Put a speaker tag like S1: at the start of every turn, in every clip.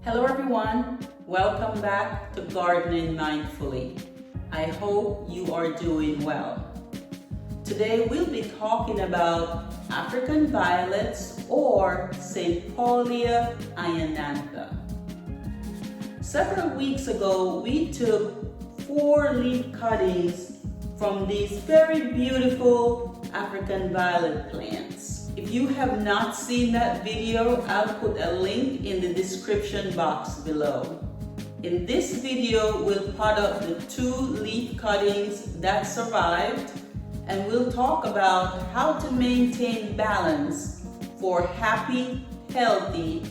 S1: Hello everyone, welcome back to Gardening Mindfully. I hope you are doing well. Today we'll be talking about African violets or St. Paulia ionantha. Several weeks ago we took 4 leaf cuttings from these very beautiful African violet plants. If you have not seen that video, I'll put a link in the description box below. In this video, we'll pot up the 2 leaf cuttings that survived, and we'll talk about how to maintain balance for happy, healthy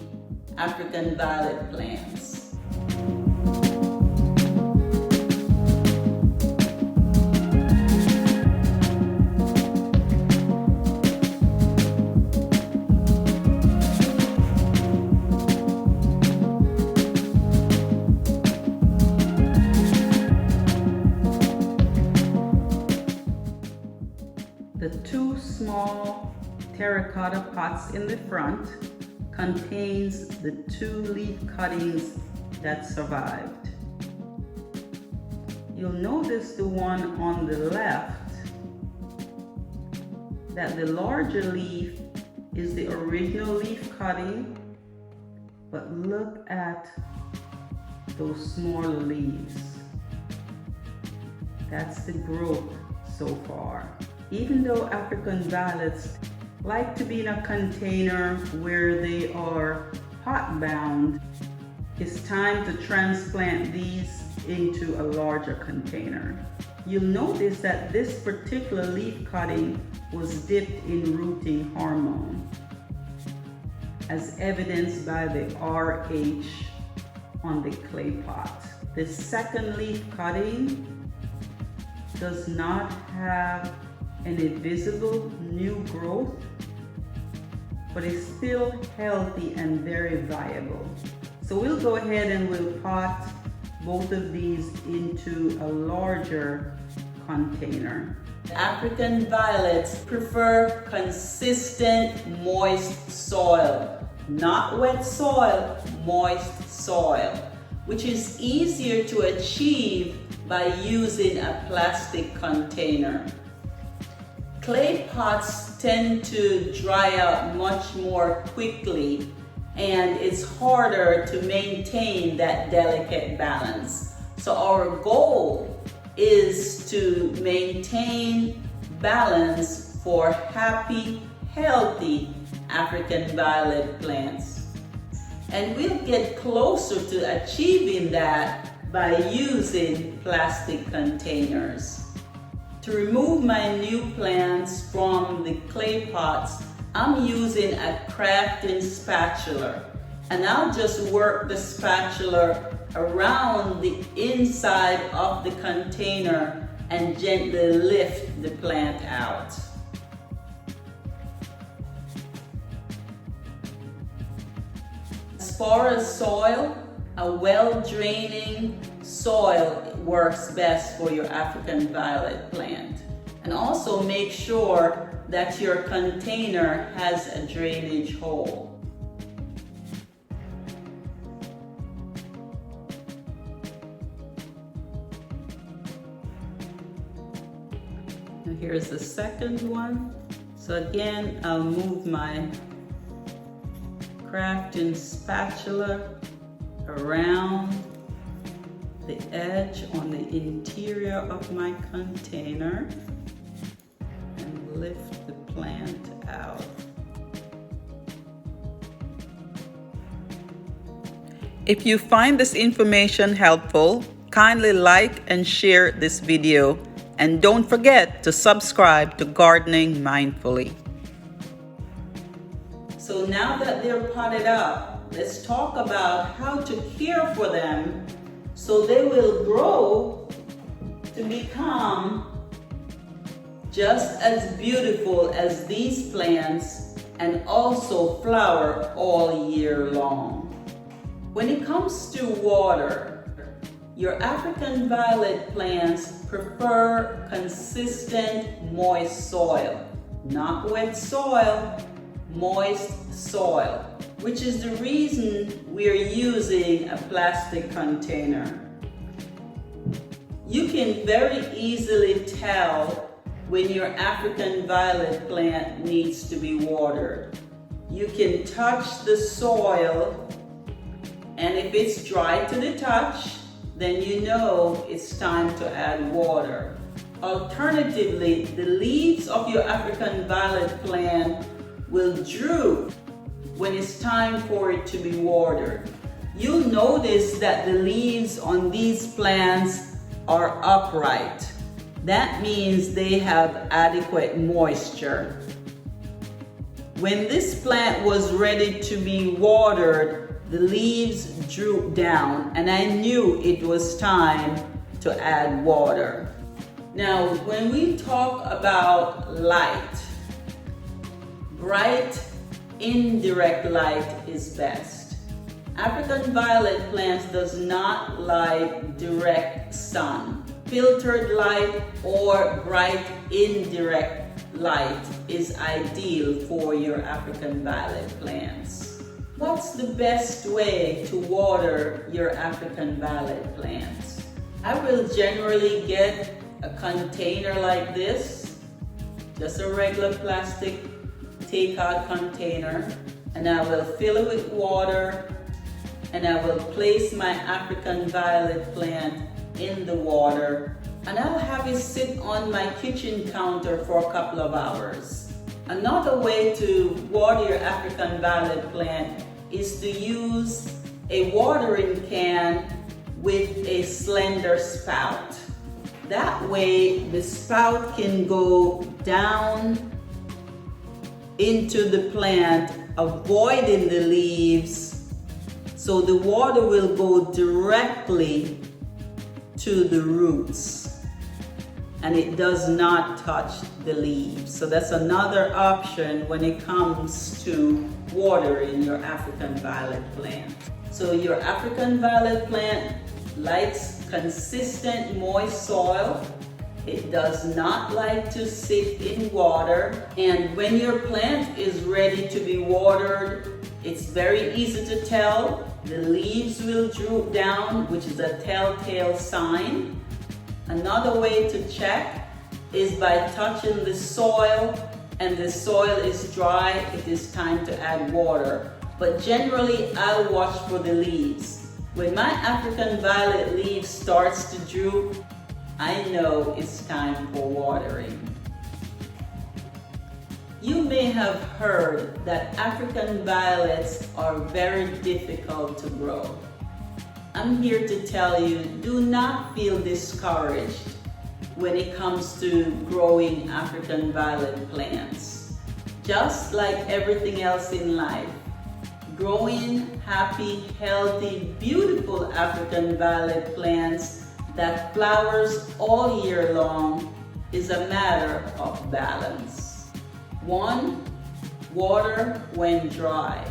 S1: African violet plants. The 2 small terracotta pots in the front contains the 2 leaf cuttings that survived. You'll notice the one on the left that the larger leaf is the original leaf cutting, but look at those smaller leaves. That's the growth so far. Even though African violets like to be in a container where they are pot bound, it's time to transplant these into a larger container. You'll notice that this particular leaf cutting was dipped in rooting hormone, as evidenced by the RH on the clay pot. The second leaf cutting does not have any visible new growth, but is still healthy and very viable. So we'll go ahead and we'll pot both of these into a larger container. African violets prefer consistent, moist soil, not wet soil, moist soil, which is easier to achieve by using a plastic container. Clay pots tend to dry out much more quickly, and it's harder to maintain that delicate balance. So our goal is to maintain balance for happy, healthy African violet plants. And we'll get closer to achieving that by using plastic containers. To remove my new plants from the clay pots, I'm using a crafting spatula, and I'll just work the spatula around the inside of the container and gently lift the plant out. As far as soil, a well-draining soil works best for your African violet plant. And also make sure that your container has a drainage hole. Now here's the second one. So again, I'll move my crafting spatula around the edge on the interior of my container and lift the plant out. If you find this information helpful, kindly like and share this video, and don't forget to subscribe to Gardening Mindfully. So now that they're potted up, let's talk about how to care for them so they will grow to become just as beautiful as these plants and also flower all year long. When it comes to water, your African violet plants prefer consistent, moist soil, not wet soil, moist soil. which is the reason we're using a plastic container. You can very easily tell when your African violet plant needs to be watered. You can touch the soil, and if it's dry to the touch, then you know it's time to add water. Alternatively, the leaves of your African violet plant will droop when it's time for it to be watered. You'll notice that the leaves on these plants are upright. That means they have adequate moisture. When this plant was ready to be watered, the leaves drooped down, and I knew it was time to add water. Now, when we talk about light, bright, indirect light is best. African violet plants does not like direct sun. Filtered light or bright, indirect light is ideal for your African violet plants. What's the best way to water your African violet plants? I will generally get a container like this, just a regular plastic takeout container, and I will fill it with water, and I will place my African violet plant in the water, and I'll have it sit on my kitchen counter for a couple of hours. Another way to water your African violet plant is to use a watering can with a slender spout. That way the spout can go down into the plant, avoiding the leaves, so the water will go directly to the roots and it does not touch the leaves. So that's another option when it comes to watering your African violet plant. So your African violet plant likes consistent moist soil. It does not like to sit in water. And when your plant is ready to be watered, it's very easy to tell. The leaves will droop down, which is a telltale sign. Another way to check is by touching the soil, and the soil is dry, it is time to add water. But generally, I'll watch for the leaves. When my African violet leaf starts to droop, I know it's time for watering. You may have heard that African violets are very difficult to grow. I'm here to tell you, do not feel discouraged when it comes to growing African violet plants. Just like everything else in life, growing happy, healthy, beautiful African violet plants that flowers all year long is a matter of balance. 1, water when dry.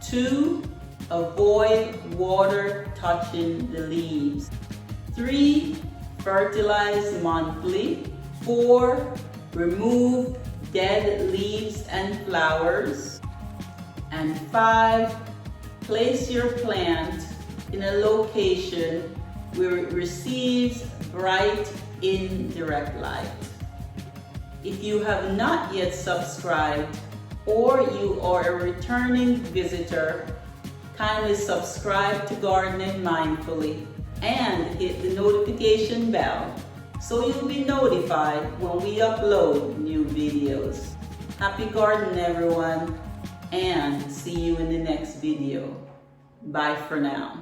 S1: 2, avoid water touching the leaves. 3, fertilize monthly. 4, remove dead leaves and flowers. And 5, place your plant in a location where it receives bright, indirect light. If you have not yet subscribed or you are a returning visitor, kindly subscribe to Gardening Mindfully and hit the notification bell so you'll be notified when we upload new videos. Happy gardening, everyone, and see you in the next video. Bye for now.